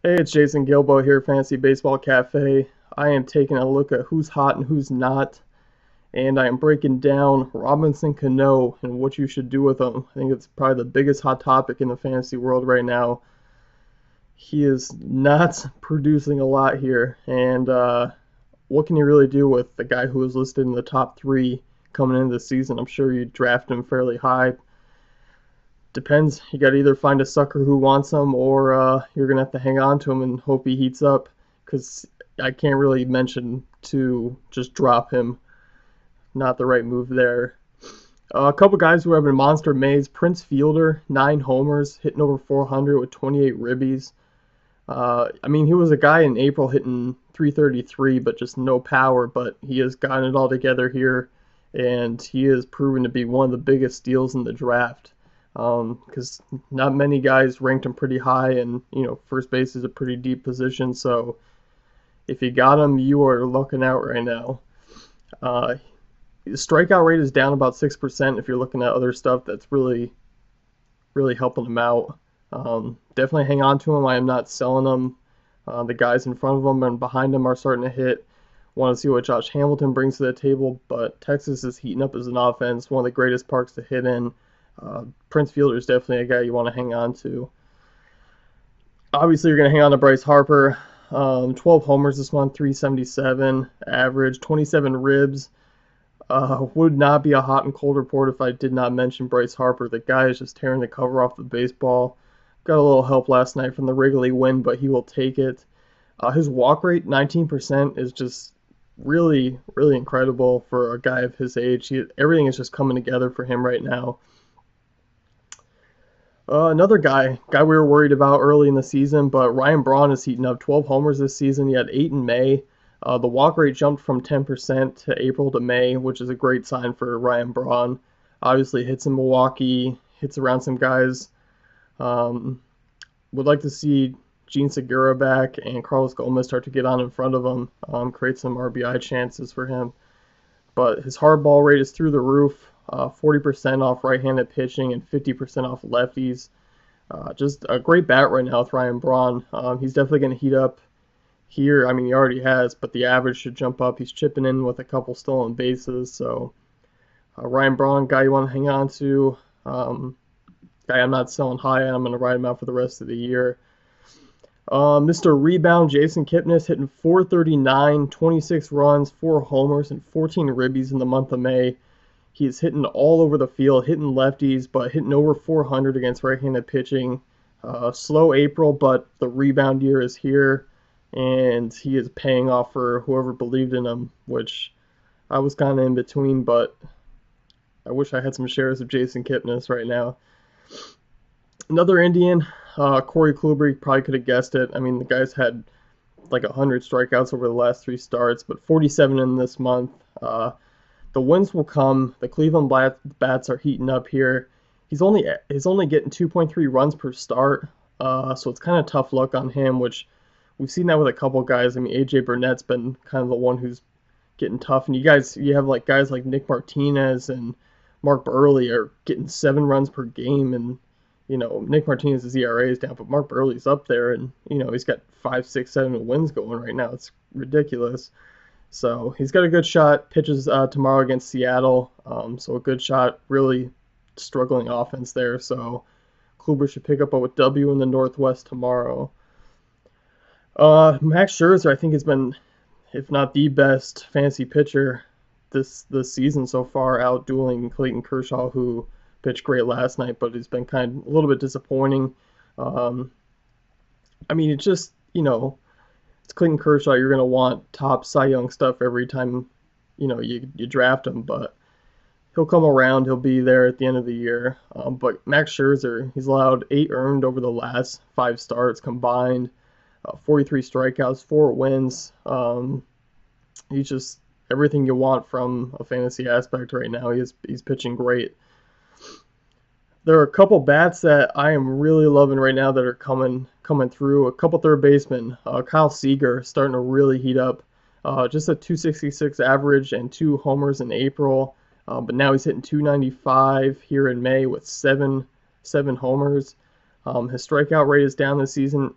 Hey, it's Jason Gilbo here, Fantasy Baseball Cafe. I am taking a look at who's hot and who's not, and I am breaking down Robinson Cano and what you should do with him. I think it's probably the biggest hot topic in the fantasy world right now. He is not producing a lot here, and what can you really do with the guy who is listed in the top three coming into the season? I'm sure you draft him fairly high. Depends. You got to either find a sucker who wants him, or you're gonna have to hang on to him and hope he heats up. Because I can't really mention to just drop him. Not the right move there. A couple guys who have been monster Mays. Prince Fielder, 9 homers, hitting over 400 with 28 ribbies. I mean, he was a guy in April hitting 333, but just no power. But he has gotten it all together here, and he has proven to be one of the biggest steals in the draft. Because not many guys ranked him pretty high, and first base is a pretty deep position. So if you got him, you are looking out right now. Uh, the strikeout rate is down about 6%. If you're looking at other stuff, that's really helping him out. Definitely hang on to him. I am not selling him. The guys in front of him and behind him are starting to hit. Want to see what Josh Hamilton brings to the table, but Texas is heating up as an offense. One of the greatest parks to hit in. Prince Fielder is definitely a guy you want to hang on to. Obviously, you're going to hang on to Bryce Harper. 12 homers this month, 377 average, 27 ribs. Would not be a hot and cold report if I did not mention Bryce Harper. The guy is just tearing the cover off the baseball. Got a little help last night from the Wrigley win, but he will take it. His walk rate, 19%, is just really incredible for a guy of his age. Everything is just coming together for him right now. Another guy we were worried about early in the season, but Ryan Braun is heating up. 12 homers this season. He had 8 in May. The walk rate jumped from 10% to April to May, which is a great sign for Ryan Braun. Obviously, hits in Milwaukee, hits around some guys. Um, would like to see Gene Segura back and Carlos Gomez start to get on in front of him, create some RBI chances for him. But his hard ball rate is through the roof. 40% off right-handed pitching and 50% off lefties. Just a great bat right now with Ryan Braun. He's definitely going to heat up here. I mean, he already has, but the average should jump up. He's chipping in with a couple stolen bases. So Ryan Braun, guy you want to hang on to. Guy I'm not selling high on. I'm going to ride him out for the rest of the year. Mr. Rebound, Jason Kipnis, hitting 439, 26 runs, 4 homers, and 14 ribbies in the month of May. He's hitting all over the field, hitting lefties, but hitting over 400 against right-handed pitching. Slow April, but the rebound year is here, and he is paying off for whoever believed in him, which I was kind of in between, but I wish I had some shares of Jason Kipnis right now. Another Indian, Corey Kluber, probably could have guessed it. I mean, the guy's had like 100 strikeouts over the last 3 starts, but 47 in this month. The wins will come. The Cleveland Bats are heating up here. He's only getting 2.3 runs per start, so it's kind of tough luck on him. Which we've seen that with a couple guys. I mean, AJ Burnett's been kind of the one who's getting tough, and you have like guys like Nick Martinez and Mark Buehrle are getting 7 runs per game, and Nick Martinez's ERA is down, but Mark Buehrle's up there, and he's got 5, 6, 7 wins going right now. It's ridiculous. So he's got a good shot. Pitches tomorrow against Seattle. So a good shot. Really struggling offense there. So Kluber should pick up a W in the Northwest tomorrow. Max Scherzer, I think, has been, if not the best fantasy pitcher this season so far, out dueling Clayton Kershaw, who pitched great last night, but he's been kind of a little bit disappointing. Um, I mean, it's just it's Clayton Kershaw. You're gonna want top Cy Young stuff every time you draft him, but he'll come around. He'll be there at the end of the year. But Max Scherzer, he's allowed 8 earned over the last 5 starts combined. 43 strikeouts, 4 wins. He's just everything you want from a fantasy aspect right now. He's pitching great. There are a couple bats that I am really loving right now that are coming through. A couple third basemen. Kyle Seager starting to really heat up. Just a 266 average and 2 homers in April. But now he's hitting 295 here in May with seven homers. His strikeout rate is down this season.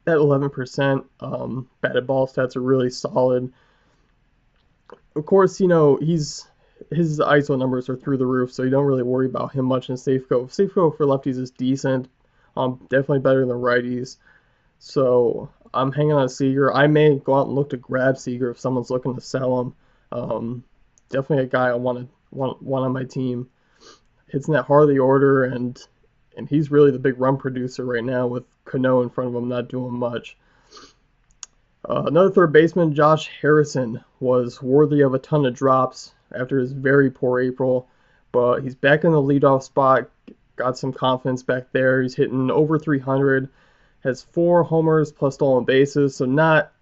That 11% batted ball stats are really solid. Of course, his ISO numbers are through the roof, so you don't really worry about him much in Safeco. Safeco for lefties is decent, definitely better than righties. So I'm hanging on Seager. I may go out and look to grab Seager if someone's looking to sell him. Definitely a guy I want on my team. Hits in that Harley order, and he's really the big run producer right now with Cano in front of him not doing much. Another third baseman, Josh Harrison, was worthy of a ton of drops after his very poor April, but he's back in the leadoff spot, got some confidence back there. He's hitting over 300, has 4 homers plus stolen bases, so not.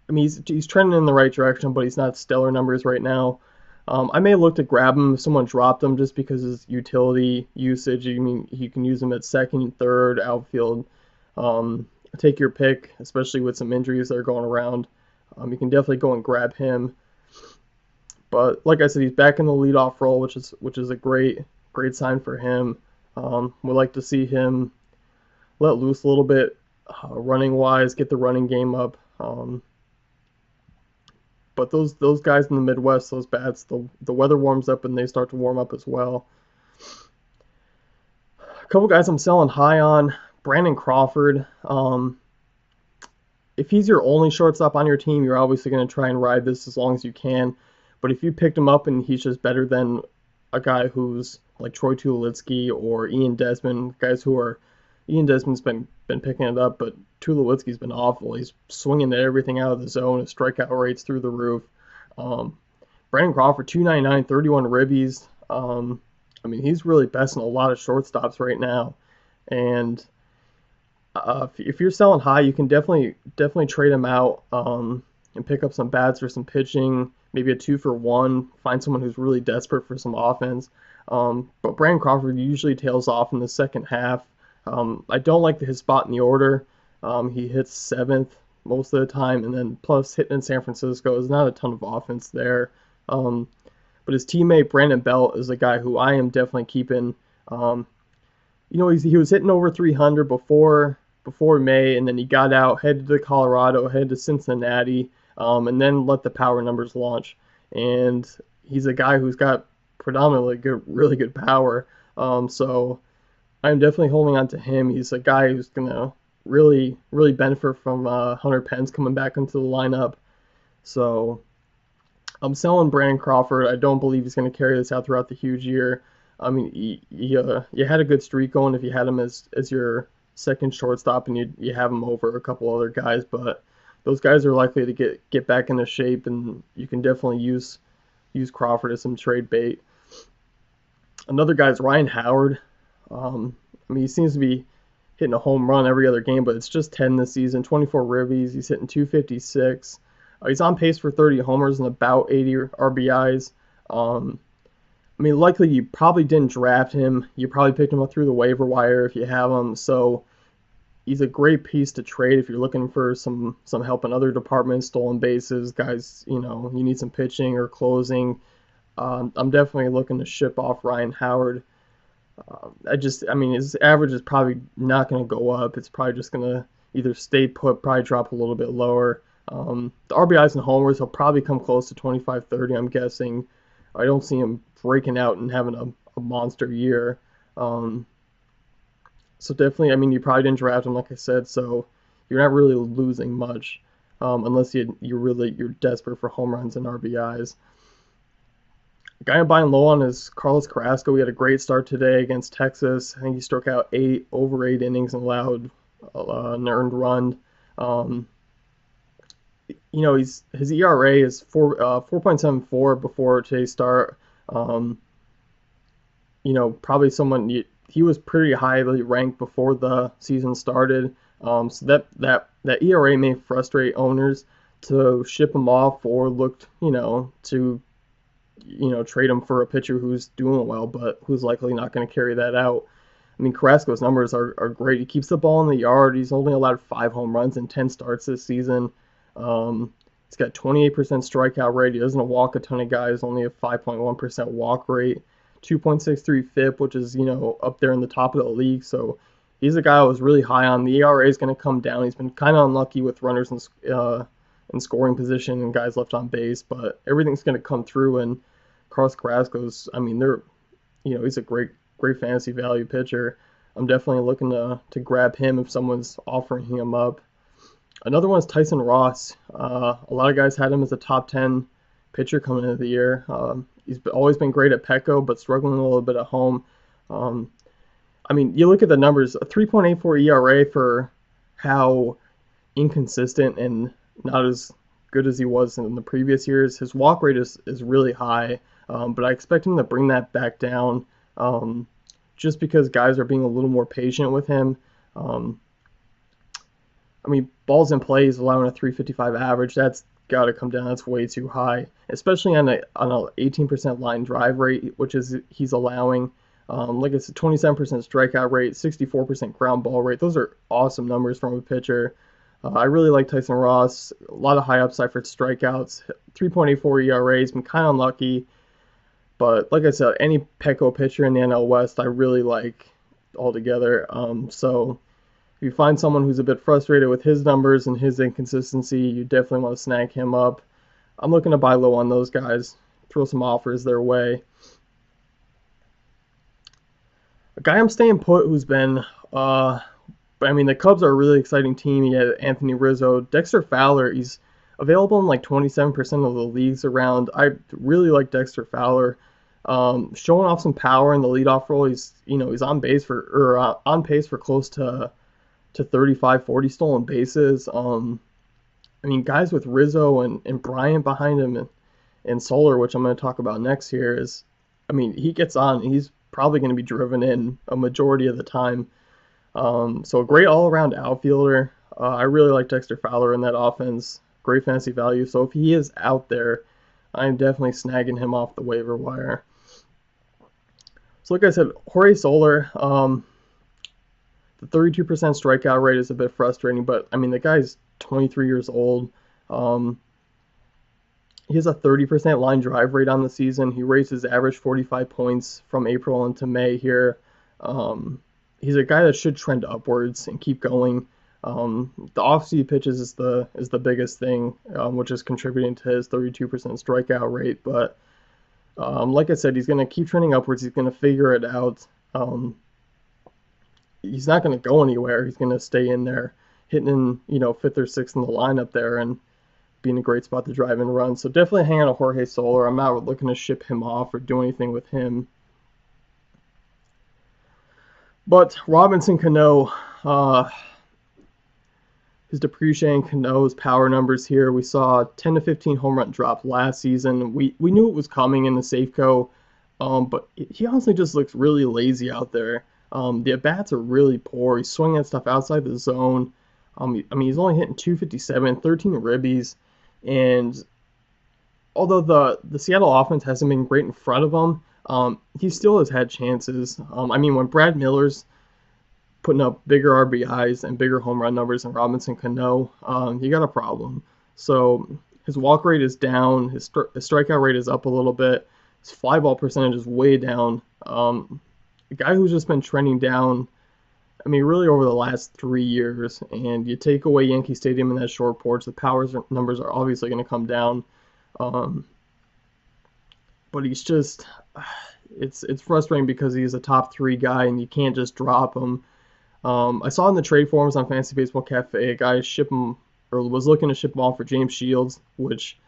I mean, he's trending in the right direction, but he's not stellar numbers right now. I may look to grab him if someone dropped him just because his utility usage. I mean, you can use him at second, third, outfield. Um, Take your pick, especially with some injuries that are going around. You can definitely go and grab him. But like I said, he's back in the leadoff role, which is a great sign for him. Would like to see him let loose a little bit, running wise, get the running game up. But those guys in the Midwest, those bats, the weather warms up and they start to warm up as well. A couple guys I'm selling high on. Brandon Crawford. If he's your only shortstop on your team, you're obviously going to try and ride this as long as you can. But if you picked him up and he's just better than a guy who's like Troy Tulowitzki or Ian Desmond, guys who are Ian Desmond's been picking it up, but Tulowitzki's been awful. He's swinging at everything out of the zone. His strikeout rate's through the roof. Brandon Crawford, 299, 31 ribbies. I mean, he's really besting a lot of shortstops right now. And if you're selling high, you can definitely trade him out and pick up some bats or some pitching, maybe a 2-for-1. Find someone who's really desperate for some offense. But Brandon Crawford usually tails off in the second half. I don't like his spot in the order. He hits 7th most of the time, and then plus hitting in San Francisco is not a ton of offense there. But his teammate Brandon Belt is a guy who I am definitely keeping. He was hitting over 300 before May, and then he got out, headed to Colorado, headed to Cincinnati, and then let the power numbers launch. And he's a guy who's got predominantly really good power. So I'm definitely holding on to him. He's a guy who's gonna really benefit from Hunter Pence coming back into the lineup. So I'm selling Brandon Crawford. I don't believe he's going to carry this out throughout the huge year. I mean, you had a good streak going if you had him as your second shortstop and you have him over a couple other guys, but those guys are likely to get back into shape, and you can definitely use Crawford as some trade bait. Another guy is Ryan Howard. I mean, he seems to be hitting a home run every other game, but it's just 10 this season, 24 ribbies. He's hitting 256. He's on pace for 30 homers and about 80 RBIs. I mean, likely you probably didn't draft him. You probably picked him up through the waiver wire if you have him. So he's a great piece to trade if you're looking for some help in other departments, stolen bases, guys. You need some pitching or closing. I'm definitely looking to ship off Ryan Howard. I mean, his average is probably not going to go up. It's probably just going to either stay put, probably drop a little bit lower. The RBIs and homers, he'll probably come close to 25, 30, I'm guessing. I don't see him breaking out and having a monster year. So definitely, I mean, you probably didn't draft him, like I said, so you're not really losing much unless you're desperate for home runs and RBIs. The guy I'm buying low on is Carlos Carrasco. He had a great start today against Texas. I think he struck out over 8 innings and allowed an earned run. His ERA is 4.74 before today's start. Probably someone he was pretty highly ranked before the season started. So that ERA may frustrate owners to ship him off or look to trade him for a pitcher who's doing well, but who's likely not going to carry that out. I mean, Carrasco's numbers are great. He keeps the ball in the yard. He's only allowed 5 home runs in 10 starts this season. He's got 28% strikeout rate. He doesn't walk a ton of guys, only a 5.1% walk rate, 2.63 FIP, which is, up there in the top of the league. So he's a guy I was really high on. The ERA is going to come down. He's been kind of unlucky with runners in scoring position and guys left on base, but everything's going to come through. And Carlos Carrasco's, I mean, he's a great fantasy value pitcher. I'm definitely looking to grab him if someone's offering him up. Another one is Tyson Ross. A lot of guys had him as a top 10 pitcher coming into the year. He's always been great at Petco, but struggling a little bit at home. I mean, you look at the numbers, a 3.84 ERA for how inconsistent and not as good as he was in the previous years. His walk rate is really high, but I expect him to bring that back down just because guys are being a little more patient with him. I mean, balls in play is allowing a 355 average. That's got to come down. That's way too high, especially on a 18% line drive rate, which is he's allowing. Like I said, 27% strikeout rate, 64% ground ball rate. Those are awesome numbers from a pitcher. I really like Tyson Ross. A lot of high upside for strikeouts. 3.84 ERA. He's been kind of unlucky. But like I said, any Petco pitcher in the NL West, I really like altogether. So if you find someone who's a bit frustrated with his numbers and his inconsistency, you definitely want to snag him up. I'm looking to buy low on those guys. Throw some offers their way. A guy I'm staying put who's been, the Cubs are a really exciting team. You had Anthony Rizzo. Dexter Fowler, he's available in like 27% of the leagues around. I really like Dexter Fowler. Showing off some power in the leadoff role. He's on pace for close to 35, 40 stolen bases. Guys with Rizzo and Bryant behind him and Soler, which I'm going to talk about next here, he gets on. He's probably going to be driven in a majority of the time. So a great all-around outfielder. I really like Dexter Fowler in that offense. Great fantasy value. So if he is out there, I'm definitely snagging him off the waiver wire. So like I said, Jorge Soler, the 32% strikeout rate is a bit frustrating, but the guy's 23 years old. He has a 30% line drive rate on the season. He raised his average 45 points from April into May here. He's a guy that should trend upwards and keep going. The off-speed pitches is the biggest thing, which is contributing to his 32% strikeout rate. But like I said, he's going to keep trending upwards. He's going to figure it out. He's not going to go anywhere. He's going to stay in there, hitting in fifth or sixth in the lineup there, and being a great spot to drive and run. So definitely hang on to Jorge Soler. I'm not looking to ship him off or do anything with him. But Robinson Cano, his depreciating Cano's power numbers here. We saw 10 to 15 home run drop last season. We knew it was coming in the Safeco, but he honestly just looks really lazy out there. The at-bats are really poor. He's swinging at stuff outside the zone. He's only hitting 257, 13 ribbies, and although the Seattle offense hasn't been great in front of him, he still has had chances. When Brad Miller's putting up bigger RBIs and bigger home run numbers than Robinson Cano, you got a problem. So his walk rate is down, his strikeout rate is up a little bit, his fly ball percentage is way down. A guy who's just been trending down, really over the last 3 years, and you take away Yankee Stadium and that short porch, the power numbers are obviously going to come down. But he's just, it's frustrating because he's a top 3 guy and you can't just drop him. I saw in the trade forums on Fantasy Baseball Cafe, a guy was looking to ship him off for James Shields, which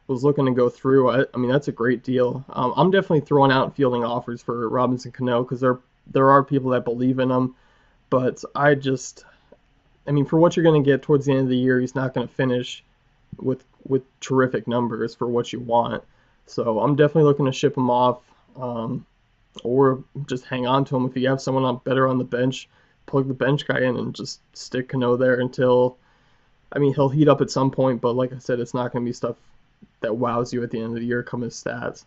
was looking to go through. That's a great deal. I'm definitely throwing out fielding offers for Robinson Cano because there are people that believe in him. But for what you're going to get towards the end of the year, he's not going to finish with terrific numbers for what you want. So I'm definitely looking to ship him off, or just hang on to him. If you have someone better on the bench, plug the bench guy in and just stick Cano there until, he'll heat up at some point. But like I said, it's not going to be stuff that wows you at the end of the year come his stats.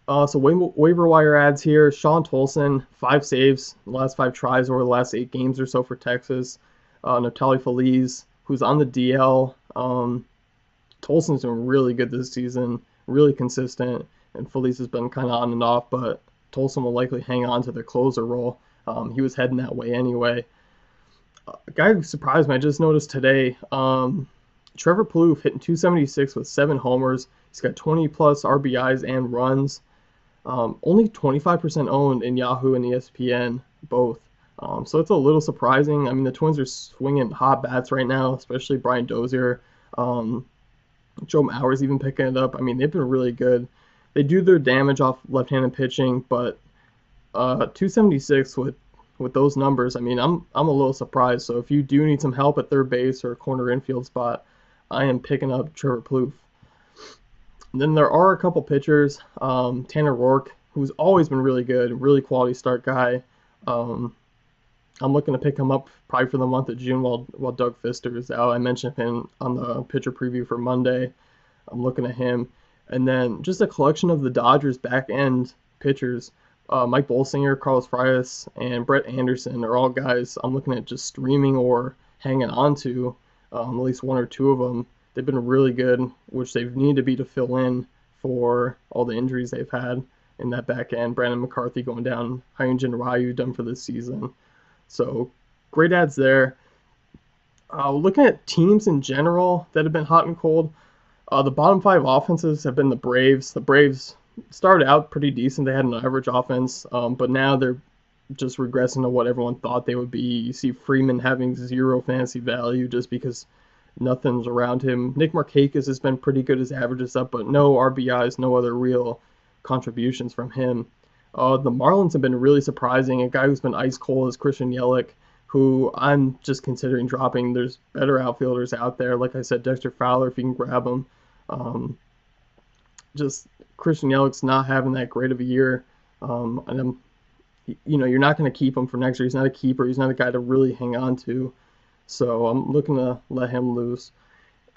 So waiver wire ads here. Sean Tolson, 5 saves, the last 5 tries over the last 8 games or so for Texas. Natali Feliz, who's on the DL. Tolson's been really good this season, really consistent, and Feliz has been kind of on and off, but Tolson will likely hang on to the closer role. He was heading that way anyway. A guy who surprised me, I just noticed today, Trevor Plouffe hitting 276 with 7 homers. He's got 20 plus RBIs and runs. Only 25% owned in Yahoo and ESPN, both. So it's a little surprising. I mean, the Twins are swinging hot bats right now, especially Brian Dozier. Joe Mauer's even picking it up. I mean, they've been really good. They do their damage off left-handed pitching, but 276 with those numbers, I mean, I'm a little surprised. So if you do need some help at third base or corner infield spot, I am picking up Trevor Plouffe. And then there are a couple pitchers, Tanner Roark, who's always been really good, really quality start guy. I'm looking to pick him up probably for the month of June while Doug Fister is out. I mentioned him on the pitcher preview for Monday. I'm looking at him. And then just a collection of the Dodgers back end pitchers. Mike Bolsinger, Carlos Frias, and Brett Anderson are all guys I'm looking at just streaming or hanging on to, at least one or two of them. They've been really good, which they've needed to be to fill in for all the injuries they've had in that back end. Brandon McCarthy going down, Hyunjin Ryu done for this season. So great ads there. Looking at teams in general that have been hot and cold, the bottom 5 offenses have been the Braves. The Braves started out pretty decent. They had an average offense, but now they're just regressing to what everyone thought they would be. You see Freeman having 0 fantasy value just because nothing's around him. Nick Markakis has been pretty good. His average is up, but no RBIs, no other real contributions from him. The Marlins have been really surprising. A guy who's been ice cold is Christian Yelich, who I'm just considering dropping. There's better outfielders out there. Like I said, Dexter Fowler, if you can grab him. Just Christian Yelich's not having that great of a year. And you're not going to keep him for next year. He's not a keeper. He's not a guy to really hang on to. So I'm looking to let him loose.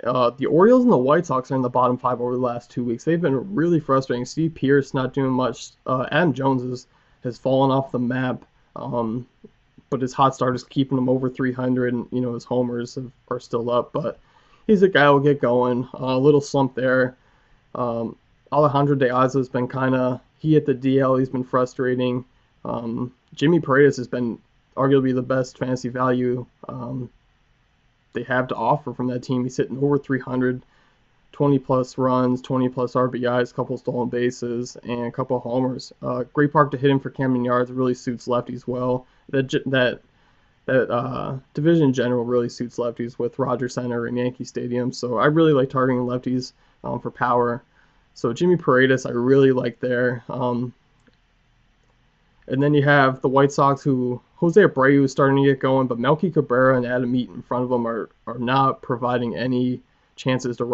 The Orioles and the White Sox are in the bottom 5 over the last 2 weeks. They've been really frustrating. Steve Pearce not doing much. Adam Jones has fallen off the map, but his hot start is keeping him over 300, and his homers are still up. But he's a guy who'll get going. A little slump there. Alejandro De Aza has been he hit the DL. He's been frustrating. Jimmy Paredes has been arguably the best fantasy value they have to offer from that team. He's hitting over 300, 20 plus runs, 20 plus RBIs, a couple stolen bases, and a couple homers. Great park to hit him for Camden Yards. It really suits lefties well. That division in general really suits lefties with Rogers Center and Yankee Stadium. So I really like targeting lefties for power. So Jimmy Paredes I really like there. And then you have the White Sox, who Jose Abreu is starting to get going, but Melky Cabrera and Adam Eaton in front of them are not providing any chances to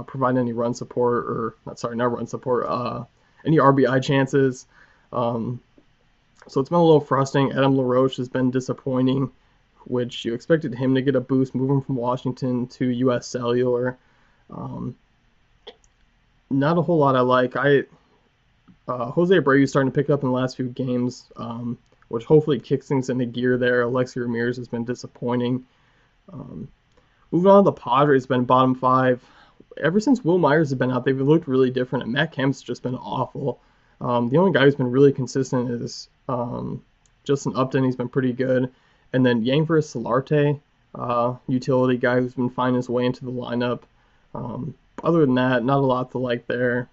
provide any run support, or not run support, any RBI chances. So it's been a little frustrating. Adam LaRoche has been disappointing, which you expected him to get a boost moving from Washington to U.S. Cellular. Not a whole lot I like. Jose Abreu is starting to pick up in the last few games, which hopefully kicks things into gear there. Alexi Ramirez has been disappointing. Moving on to the Padres, been bottom 5. Ever since Will Myers has been out, they've looked really different, and Matt Kemp's just been awful. The only guy who's been really consistent is Justin Upton. He's been pretty good. And then Yanfer Solarte, utility guy who's been finding his way into the lineup. Other than that, not a lot to like there.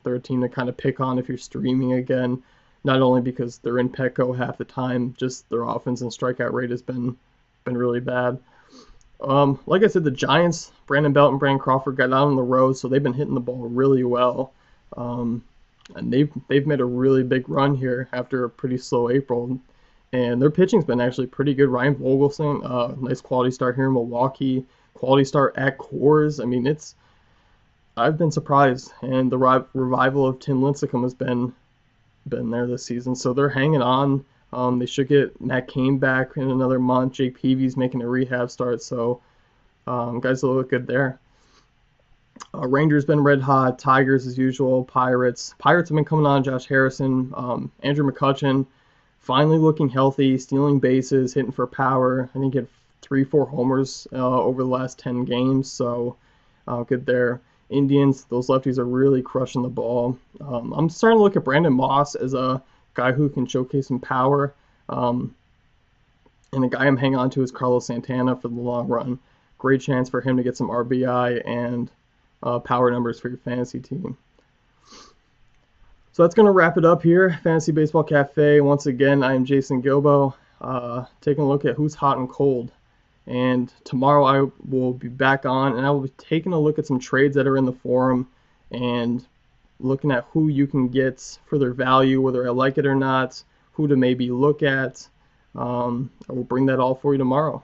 They're a team to kind of pick on if you're streaming again, not only because they're in Petco half the time, just their offense and strikeout rate has been really bad. Like I said, the Giants, Brandon Belt and Brandon Crawford got out on the road, so they've been hitting the ball really well. And they've made a really big run here after a pretty slow April. And their pitching's been actually pretty good. Ryan Vogelson, nice quality start here in Milwaukee, quality start at Coors. I mean, I've been surprised, and the revival of Tim Lincecum has been there this season, so they're hanging on. They should get Matt Cain back in another month. Jake Peavy's making a rehab start, so guys will look good there. Rangers been red hot. Tigers as usual. Pirates have been coming on. Josh Harrison, Andrew McCutchen, finally looking healthy, stealing bases, hitting for power. I think he had 3-4 homers over the last 10 games, so good there. Indians, those lefties are really crushing the ball. I'm starting to look at Brandon Moss as a guy who can showcase some power. And the guy I'm hanging on to is Carlos Santana for the long run. Great chance for him to get some RBI and power numbers for your fantasy team. So that's going to wrap it up here, Fantasy Baseball Cafe. Once again, I am Jason Gilbo, taking a look at who's hot and cold. And tomorrow I will be back on, and I will be taking a look at some trades that are in the forum and looking at who you can get for their value, whether I like it or not, who to maybe look at. I will bring that all for you tomorrow.